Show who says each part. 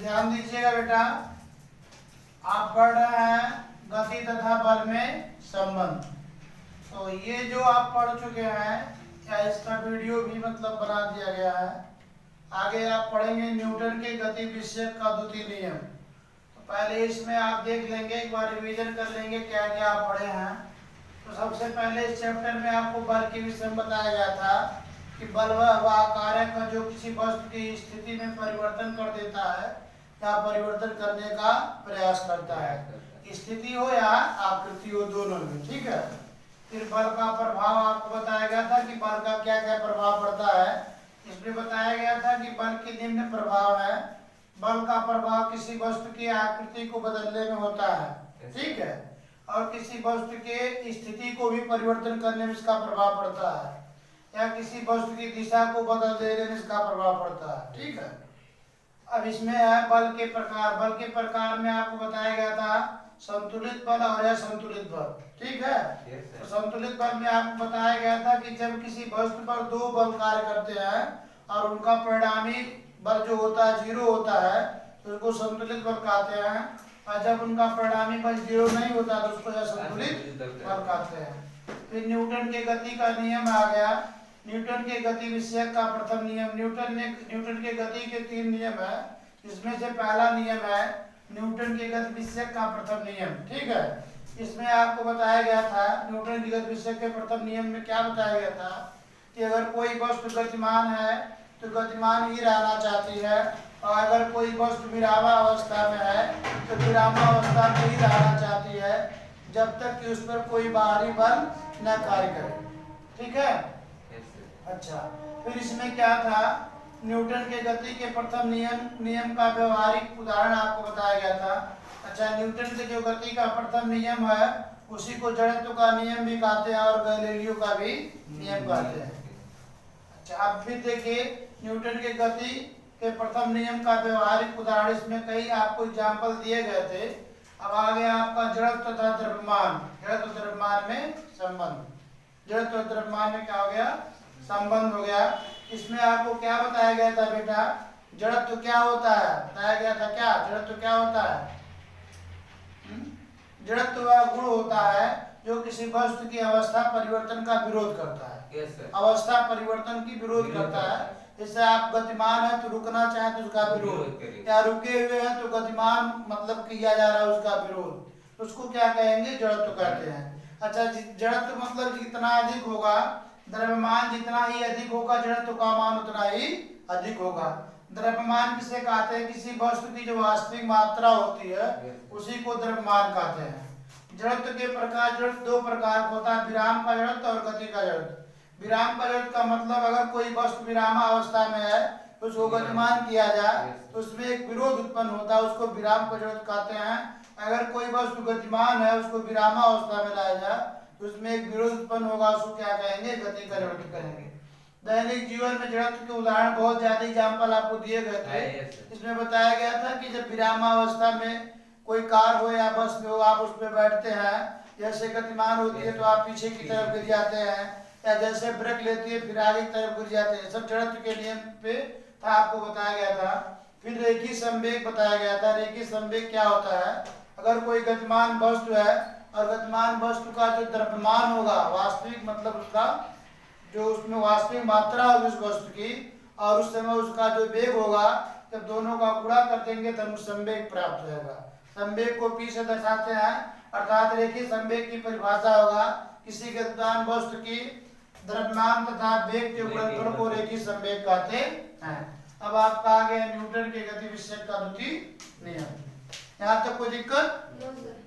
Speaker 1: ध्यान दीजिएगा बेटा, आप पढ़ रहे हैं गति तथा बल में संबंध। तो ये जो आप पढ़ चुके हैं, क्या इसका वीडियो भी मतलब बना दिया गया है। आगे आप पढ़ेंगे न्यूटन के गति विषयक का द्वितीय नियम। तो पहले इसमें आप देख लेंगे, एक बार रिवीजन कर लेंगे क्या क्या आप पढ़े हैं। तो सबसे पहले इस चैप्टर में आपको बल के विषय में बताया गया था कि बल वह कारक है जो किसी वस्तु की स्थिति में परिवर्तन कर देता है या परिवर्तन करने का प्रयास करता है, स्थिति हो या आकृति हो, दोनों में। ठीक है। फिर बल का प्रभाव आपको बताया गया था कि बल का क्या क्या प्रभाव पड़ता है। इसमें बताया गया था कि बल के निम्न प्रभाव है। बल का प्रभाव किसी वस्तु की आकृति को बदलने में होता है, ठीक है, और किसी वस्तु के स्थिति को भी परिवर्तन करने में इसका प्रभाव पड़ता है, या किसी वस्तु की दिशा को बदल देने में इसका प्रभाव पड़ता है। ठीक है। अब इसमें है बल के प्रकार। बल के प्रकार में आपको बताया गया था संतुलित बल और असंतुलित बल। ठीक है। तो संतुलित बल में आपको बताया गया था कि जब किसी वस्तु पर दो बल कार्य करते हैं और उनका परिणामी बल जो होता है 0 होता है तो उसको संतुलित बल कहते हैं, और जब उनका परिणामी बल 0 नहीं होता तो उसको असंतुलित बल कहते हैं। फिर न्यूटन के गति का नियम आ गया। न्यूटन के गति विषयक का प्रथम नियम। न्यूटन के गति के 3 नियम है। इसमें से पहला नियम है न्यूटन के गति विषयक का प्रथम नियम। ठीक है। इसमें आपको बताया गया था न्यूटन की गति विषयक के प्रथम नियम में क्या बताया गया था कि अगर कोई वस्तु गतिमान है तो गतिमान ही रहना चाहती है, और अगर कोई वस्तु विरामावस्था में है तो विरामावस्था में ही रहना चाहती है जब तक कि उस पर कोई बाहरी बल न कार्य करे। ठीक है। अच्छा, फिर इसमें क्या था, न्यूटन के गति के प्रथम नियम का व्यवहारिक उदाहरण आपको बताया गया था। अच्छा, न्यूटन के जो गति का प्रथम नियम है उसी को जड़त्व का नियम भी कहते हैं और गैलीलियो का भी नियम कहते हैं। अच्छा, अब फिर देखिए न्यूटन के गति के प्रथम नियम का व्यवहारिक उदाहरण, इसमें कई आपको एग्जाम्पल दिए गए थे। अब आ गया आपका जड़त्व तथा द्रव्यमान। जड़त्व द्रव्यमान में संबंध। जड़त्व द्रव्यमान में क्या हो गया, संबंध हो गया। इसमें आपको क्या बताया गया था बेटा, जड़त्व क्या होता है, बताया गया था क्या जड़त्व क्या होता है। जड़त्व वह गुण होता है जो किसी वस्तु की अवस्था परिवर्तन का विरोध करता है। अवस्था परिवर्तन की विरोध करता है। जैसे आप गतिमान है तो रुकना चाहे तो उसका विरोध, या रुके हुए हैं तो गतिमान मतलब किया जा रहा है उसका विरोध, उसको क्या कहेंगे, जड़त्व कहते हैं। अच्छा, जड़त्व मतलब जितना अधिक होगा द्रव्यमान जितना ही अधिक होगा जड़त्व का मान उतना ही अधिक होगा। द्रव्यमान किसे कहते हैं, किसी वस्तु की जो वास्तविक मात्रा होती है उसी को द्रव्यमान कहते हैं। जड़त्व के प्रकार, जड़त्व 2 प्रकार का होता है, विराम का जड़त्व और गति का जड़त्व। विराम का जड़त्व का मतलब अगर कोई वस्तु विरामावस्था में है तो उसको गतिमान किया जाए तो उसमें एक विरोध उत्पन्न होता है, उसको विराम का जड़त्व कहते हैं। अगर कोई वस्तु गतिमान है उसको विरामावस्था में लाया जाए तो उसमें एक विरोध उत्पन्न होगा, उसको क्या कहेंगे, गति का जड़त्व कहेंगे। दैनिक जीवन में जड़त्व के उदाहरण बहुत ज्यादा एग्जाम्पल आपको दिए गए थे। इसमें बताया गया था कि जब विरामावस्था में कोई कार हो या बस में हो, आप उस पर बैठते हैं, जैसे गतिमान होती है तो आप पीछे की तरफ गिर जाते हैं, या जैसे ब्रेक लेती है फिर आगे की तरफ गिर जाते हैं। सब जड़त्व के नियम पे था, आपको बताया गया था। फिर रेखीय संवेग बताया गया था। रेखीय संवेग क्या होता है, अगर कोई गतिमान वस्तु है और गतिमान वस्तु का जो द्रव्यमान होगा, वास्तविक मतलब उसका जो उसमें वास्तविक मात्रा होगी उस वस्तु की, और उस समय उसका जो वेग होगा, जब दोनों का गुणा कर देंगे तब संवेग प्राप्त होगा। संवेग को p से दर्शाते हैं, अर्थात रेखीय संवेग की परिभाषा होगा किसी गतिमान वस्तु की द्रव्यमान तथा वेग के गुणनफल को रेखीय संवेग कहते हैं। अब आपका आ गया न्यूटन के गति विषयक का द्वितीय नियम। यहाँ तक कोई दिक्कत?